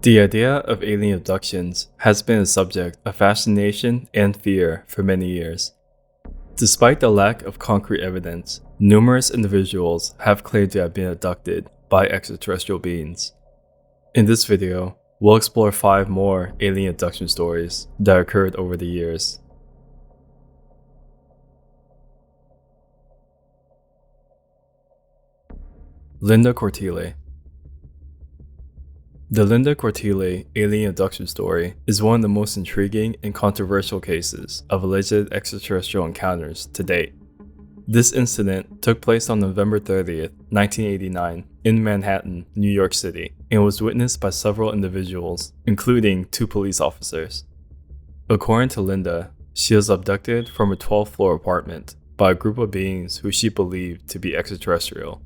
The idea of alien abductions has been a subject of fascination and fear for many years. Despite the lack of concrete evidence, numerous individuals have claimed to have been abducted by extraterrestrial beings. In this video, we'll explore 5 more alien abduction stories that occurred over the years. Linda Cortile. The Linda Cortile alien abduction story is one of the most intriguing and controversial cases of alleged extraterrestrial encounters to date. This incident took place on November 30th, 1989, in Manhattan, New York City, and was witnessed by several individuals, including 2 police officers. According to Linda, she was abducted from a 12th floor apartment by a group of beings who she believed to be extraterrestrial.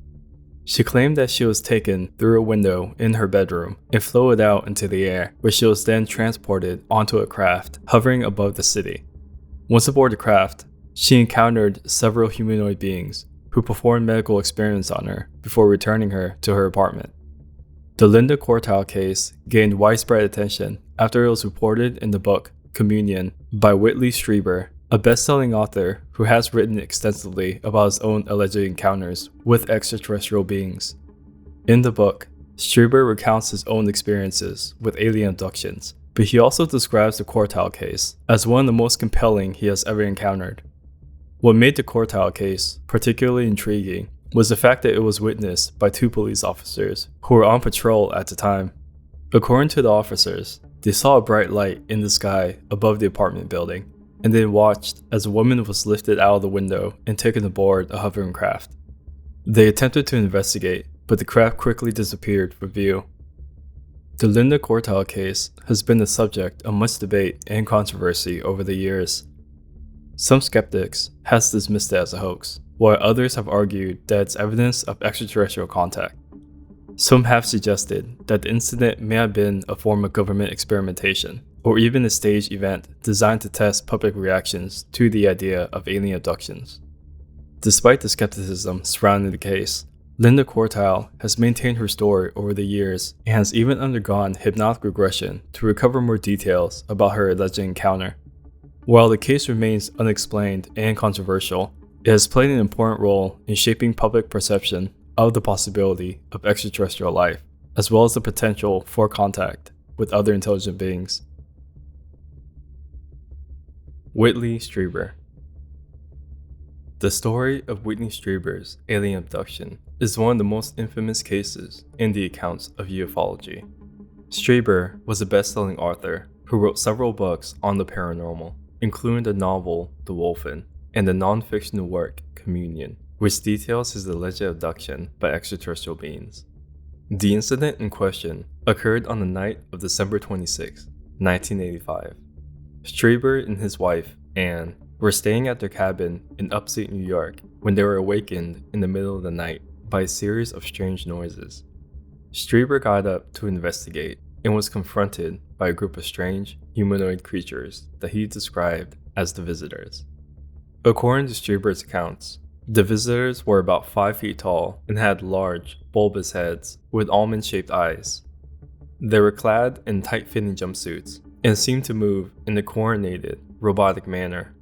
She claimed that she was taken through a window in her bedroom and floated out into the air, where she was then transported onto a craft hovering above the city. Once aboard the craft, she encountered several humanoid beings who performed medical experiments on her before returning her to her apartment. The Linda Cortile case gained widespread attention after it was reported in the book Communion by Whitley Strieber, a best-selling author who has written extensively about his own alleged encounters with extraterrestrial beings. In the book, Strieber recounts his own experiences with alien abductions, but he also describes the Cortile case as one of the most compelling he has ever encountered. What made the Cortile case particularly intriguing was the fact that it was witnessed by 2 police officers who were on patrol at the time. According to the officers, they saw a bright light in the sky above the apartment building, and then watched as a woman was lifted out of the window and taken aboard a hovering craft. They attempted to investigate, but the craft quickly disappeared from view. The Linda Cortile case has been the subject of much debate and controversy over the years. Some skeptics have dismissed it as a hoax, while others have argued that it's evidence of extraterrestrial contact. Some have suggested that the incident may have been a form of government experimentation, or even a staged event designed to test public reactions to the idea of alien abductions. Despite the skepticism surrounding the case, Linda Cortile has maintained her story over the years and has even undergone hypnotic regression to recover more details about her alleged encounter. While the case remains unexplained and controversial, it has played an important role in shaping public perception of the possibility of extraterrestrial life, as well as the potential for contact with other intelligent beings. Whitley Strieber. The story of Whitley Strieber's alien abduction is one of the most infamous cases in the accounts of ufology. Strieber was a best-selling author who wrote several books on the paranormal, including the novel The Wolfen and the non-fictional work Communion, which details his alleged abduction by extraterrestrial beings. The incident in question occurred on the night of December 26, 1985. Strieber and his wife, Anne, were staying at their cabin in upstate New York when they were awakened in the middle of the night by a series of strange noises. Strieber got up to investigate and was confronted by a group of strange, humanoid creatures that he described as the Visitors. According to Strieber's accounts, the Visitors were about 5 feet tall and had large, bulbous heads with almond-shaped eyes. They were clad in tight-fitting jumpsuits and seemed to move in a coordinated, robotic manner.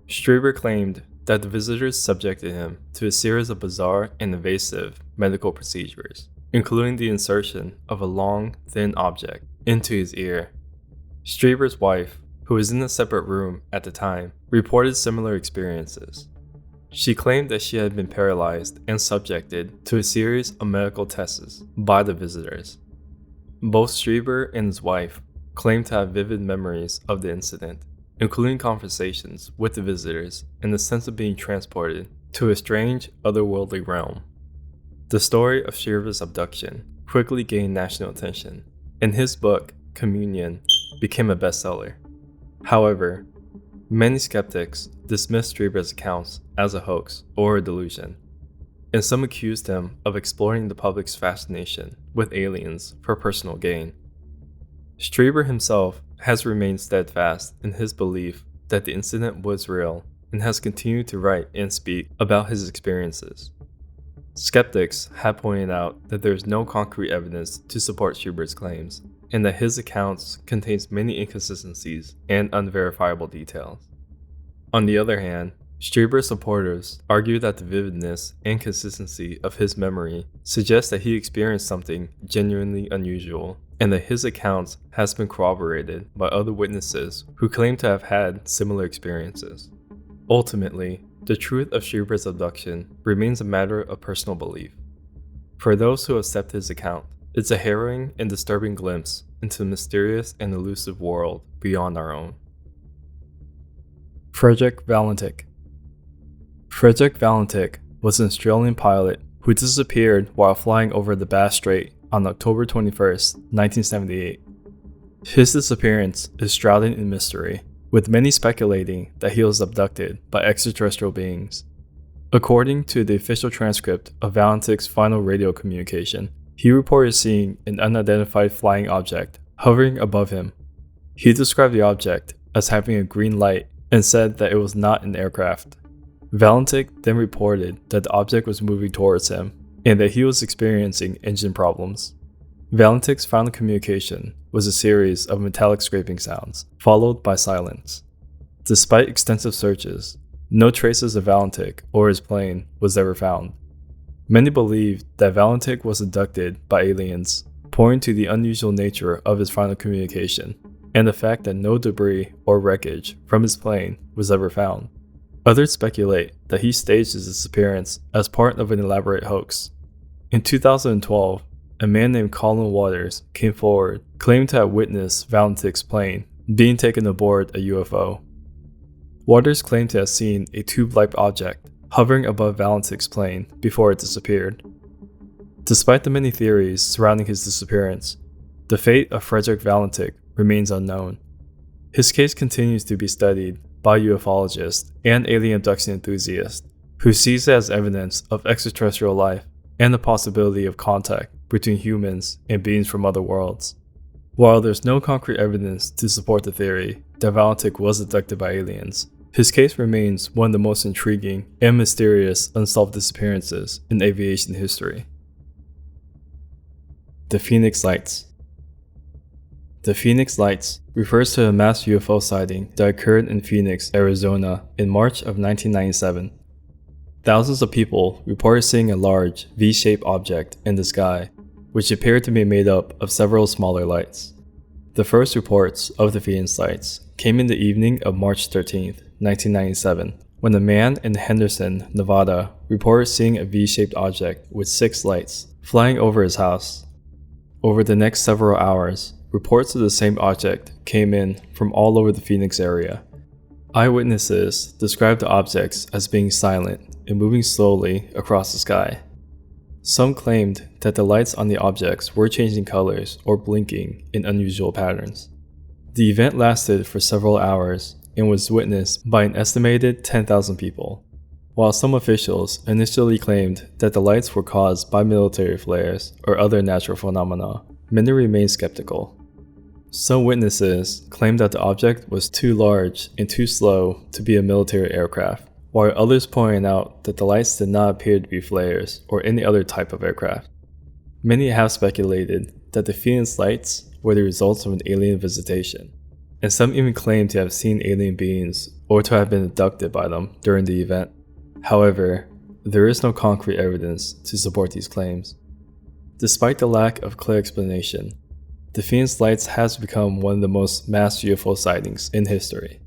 Strieber claimed that the Visitors subjected him to a series of bizarre and invasive medical procedures, including the insertion of a long, thin object into his ear. Strieber's wife, who was in a separate room at the time, reported similar experiences. She claimed that she had been paralyzed and subjected to a series of medical tests by the Visitors. Both Strieber and his wife claimed to have vivid memories of the incident, including conversations with the Visitors and the sense of being transported to a strange, otherworldly realm. The story of Strieber's abduction quickly gained national attention, and his book, Communion, became a bestseller. However, many skeptics dismissed Strieber's accounts as a hoax or a delusion, and some accused him of exploiting the public's fascination with aliens for personal gain. Strieber himself has remained steadfast in his belief that the incident was real and has continued to write and speak about his experiences. Skeptics have pointed out that there is no concrete evidence to support Strieber's claims, and that his accounts contains many inconsistencies and unverifiable details. On the other hand, Strieber's supporters argue that the vividness and consistency of his memory suggests that he experienced something genuinely unusual, and that his account has been corroborated by other witnesses who claim to have had similar experiences. Ultimately, the truth of Strieber's abduction remains a matter of personal belief. For those who accept his account, it's a harrowing and disturbing glimpse into a mysterious and elusive world beyond our own. Frederick Valentik. Frederick Valentik was an Australian pilot who disappeared while flying over the Bass Strait on October 21, 1978. His disappearance is shrouded in mystery, with many speculating that he was abducted by extraterrestrial beings. According to the official transcript of Valentik's final radio communication, he reported seeing an unidentified flying object hovering above him. He described the object as having a green light and said that it was not an aircraft. Valentik then reported that the object was moving towards him and that he was experiencing engine problems. Valentik's final communication was a series of metallic scraping sounds, followed by silence. Despite extensive searches, no traces of Valentik or his plane was ever found. Many believed that Valentik was abducted by aliens, pointing to the unusual nature of his final communication and the fact that no debris or wreckage from his plane was ever found. Others speculate that he staged his disappearance as part of an elaborate hoax. In 2012, a man named Colin Waters came forward, claiming to have witnessed Valentik's plane being taken aboard a UFO. Waters claimed to have seen a tube-like object hovering above Valentik's plane before it disappeared. Despite the many theories surrounding his disappearance, the fate of Frederick Valentik remains unknown. His case continues to be studied by ufologists and alien abduction enthusiasts who sees it as evidence of extraterrestrial life and the possibility of contact between humans and beings from other worlds. While there's no concrete evidence to support the theory that Valentik was abducted by aliens, his case remains one of the most intriguing and mysterious unsolved disappearances in aviation history. The Phoenix Lights. The Phoenix Lights refers to a mass UFO sighting that occurred in Phoenix, Arizona in March of 1997. Thousands of people reported seeing a large V-shaped object in the sky, which appeared to be made up of several smaller lights. The first reports of the Phoenix Lights came in the evening of March 13, 1997, when a man in Henderson, Nevada reported seeing a V-shaped object with 6 lights flying over his house. Over the next several hours, reports of the same object came in from all over the Phoenix area. Eyewitnesses described the objects as being silent and moving slowly across the sky. Some claimed that the lights on the objects were changing colors or blinking in unusual patterns. The event lasted for several hours and was witnessed by an estimated 10,000 people. While some officials initially claimed that the lights were caused by military flares or other natural phenomena, many remained skeptical. Some witnesses claimed that the object was too large and too slow to be a military aircraft, while others pointed out that the lights did not appear to be flares or any other type of aircraft. Many have speculated that the Phoenix Lights were the results of an alien visitation, and some even claim to have seen alien beings or to have been abducted by them during the event. However, there is no concrete evidence to support these claims. Despite the lack of clear explanation, the Phoenix Lights has become one of the most mass UFO sightings in history.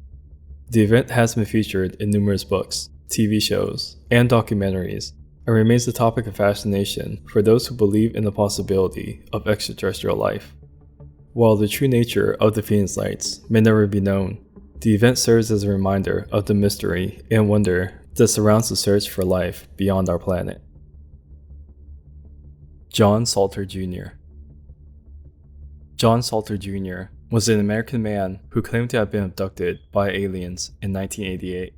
The event has been featured in numerous books, TV shows, and documentaries, and remains a topic of fascination for those who believe in the possibility of extraterrestrial life. While the true nature of the Phoenix Lights may never be known, the event serves as a reminder of the mystery and wonder that surrounds the search for life beyond our planet. John Salter Jr. John Salter Jr. was an American man who claimed to have been abducted by aliens in 1988.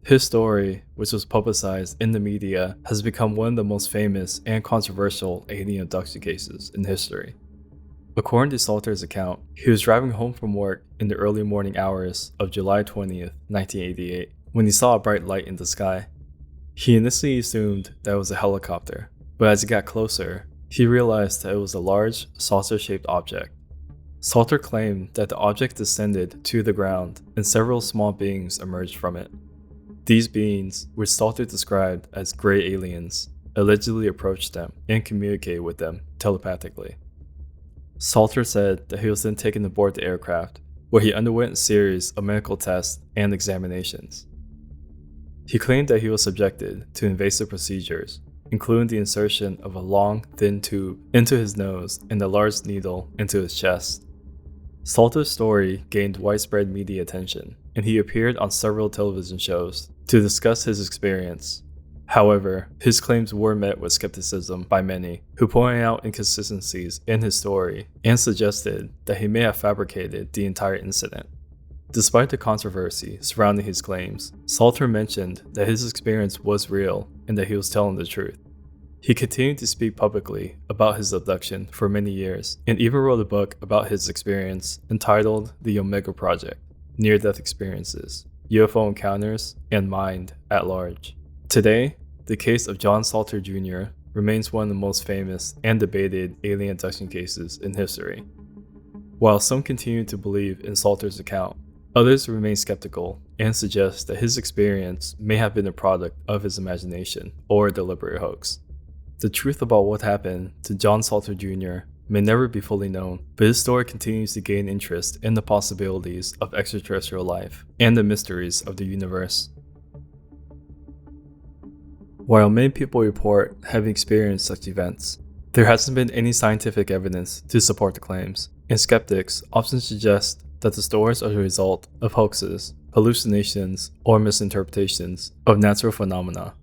His story, which was publicized in the media, has become one of the most famous and controversial alien abduction cases in history. According to Salter's account, he was driving home from work in the early morning hours of July 20th, 1988, when he saw a bright light in the sky. He initially assumed that it was a helicopter, but as he got closer, he realized that it was a large, saucer-shaped object. Salter claimed that the object descended to the ground and several small beings emerged from it. These beings, which Salter described as gray aliens, allegedly approached them and communicated with them telepathically. Salter said that he was then taken aboard the aircraft, where he underwent a series of medical tests and examinations. He claimed that he was subjected to invasive procedures, including the insertion of a long, thin tube into his nose and a large needle into his chest. Salter's story gained widespread media attention, and he appeared on several television shows to discuss his experience. However, his claims were met with skepticism by many, who pointed out inconsistencies in his story and suggested that he may have fabricated the entire incident. Despite the controversy surrounding his claims, Salter mentioned that his experience was real and that he was telling the truth. He continued to speak publicly about his abduction for many years and even wrote a book about his experience entitled The Omega Project: Near-Death Experiences, UFO Encounters, and Mind at Large. Today, the case of John Salter Jr. remains one of the most famous and debated alien abduction cases in history. While some continue to believe in Salter's account, others remain skeptical and suggest that his experience may have been a product of his imagination or a deliberate hoax. The truth about what happened to John Salter Jr. may never be fully known, but his story continues to gain interest in the possibilities of extraterrestrial life and the mysteries of the universe. While many people report having experienced such events, there hasn't been any scientific evidence to support the claims, and skeptics often suggest that the stories are the result of hoaxes, hallucinations, or misinterpretations of natural phenomena.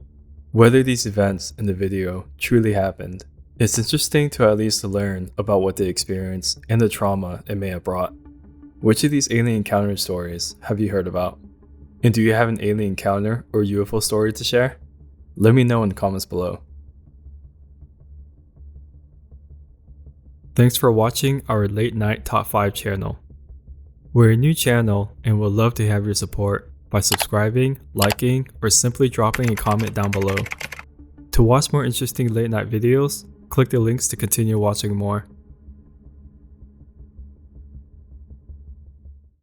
Whether these events in the video truly happened, it's interesting to at least learn about what they experienced and the trauma it may have brought. Which of these alien encounter stories have you heard about? And do you have an alien encounter or UFO story to share? Let me know in the comments below. Thanks for watching our Late Night Top 5 channel. We're a new channel and would love to have your support by subscribing, liking, or simply dropping a comment down below. To watch more interesting late night videos, click the links to continue watching more.